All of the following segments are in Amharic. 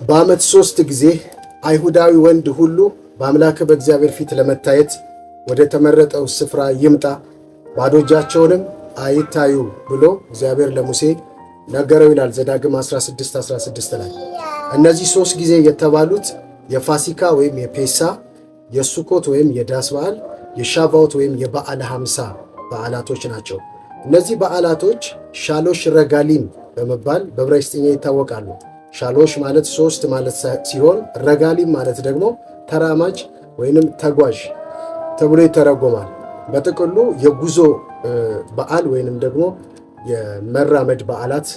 በዓመት 3 ጊዜ አይሁዳዊ ወንድ ሁሉ በአምላክ በእግዚአብሔር ፊት ለመታየት ወደ ተመረጠው ስፍራ ይምጣ፣ ባዶ እጃቸውንም አይታዩ ብሎ እግዚአብሔር ለሙሴ ነገረው ይላል ዘዳግም 16:16 ላይ። እነዚህ 3 ጊዜ የተባሉት የፋሲካ ወይም የፔሳ፣ የሱኮት ወይም የዳስ በዓል፣ የሻቫውት ወይም የበዓለ ሐምሳ በዓላቶች ናቸው። እነዚህ በዓላቶች ሻሎሽ ረጋሊም በመባል በዕብራይስጥኛ ይታወቃሉ። ሻሎሽ ማለት 3 ማለት ሲሆን ረጋሊም ማለት ደግሞ ተራማጅ ወይንም ተጓዥ ተብሎ ይተረጎማል። በጥቅሉ የጉዞ በዓል ወይንም ደግሞ የመራመድ በዓላት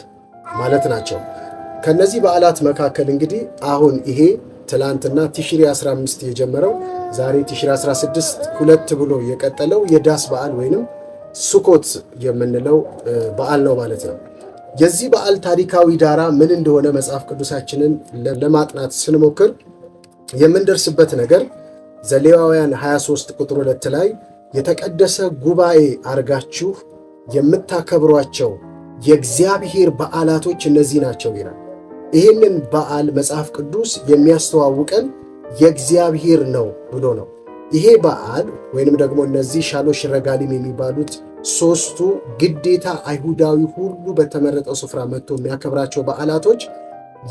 ማለት ናቸው። ከነዚህ በዓላት መካከል እንግዲህ አሁን ይሄ ትላንትና ቲሽሪ 15 የጀመረው ዛሬ ቲሽሪ 16 2 ብሎ የቀጠለው የዳስ በዓል ወይንም ሱኮት የምንለው በዓል ነው ማለት ነው። የዚህ በዓል ታሪካዊ ዳራ ምን እንደሆነ መጽሐፍ ቅዱሳችንን ለማጥናት ስንሞክር የምንደርስበት ነገር ዘሌዋውያን 23 ቁጥር 2 ላይ የተቀደሰ ጉባኤ አርጋችሁ የምታከብሯቸው የእግዚአብሔር በዓላቶች እነዚህ ናቸው ይላል። ይህንን በዓል መጽሐፍ ቅዱስ የሚያስተዋውቀን የእግዚአብሔር ነው ብሎ ነው። ይሄ በዓል ወይንም ደግሞ እነዚህ ሻሎሽ ረጋሊም የሚባሉት 3ቱ ግዴታ አይሁዳዊ ሁሉ በተመረጠው ስፍራ መጥቶ የሚያከብራቸው በዓላቶች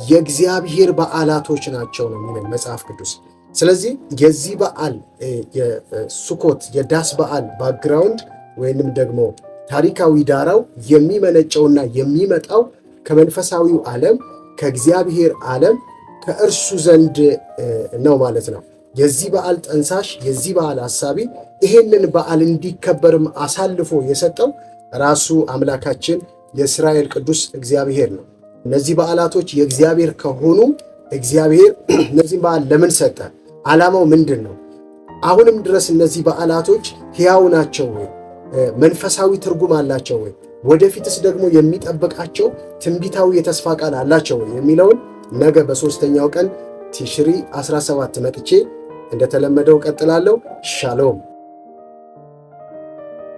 የእግዚአብሔር በዓላቶች ናቸው ነው የሚለው መጽሐፍ ቅዱስ። ስለዚህ የዚህ በዓል የሱኮት የዳስ በዓል ባክግራውንድ ወይንም ደግሞ ታሪካዊ ዳራው የሚመነጨውና የሚመጣው ከመንፈሳዊው ዓለም ከእግዚአብሔር ዓለም ከእርሱ ዘንድ ነው ማለት ነው። የዚህ በዓል ጠንሳሽ የዚህ በዓል ሐሳቢ ይሄንን በዓል እንዲከበርም አሳልፎ የሰጠው ራሱ አምላካችን የእስራኤል ቅዱስ እግዚአብሔር ነው። እነዚህ በዓላቶች የእግዚአብሔር ከሆኑ እግዚአብሔር እነዚህን በዓል ለምን ሰጠ? ዓላማው ምንድን ነው? አሁንም ድረስ እነዚህ በዓላቶች ሕያው ናቸው ወይ? መንፈሳዊ ትርጉም አላቸው ወይ? ወደፊትስ ደግሞ የሚጠብቃቸው ትንቢታዊ የተስፋ ቃል አላቸው ወይ የሚለውን ነገ በ3ኛው ቀን ቲሽሪ 17 መጥቼ እንደተለመደው ቀጥላለሁ። ሻሎም።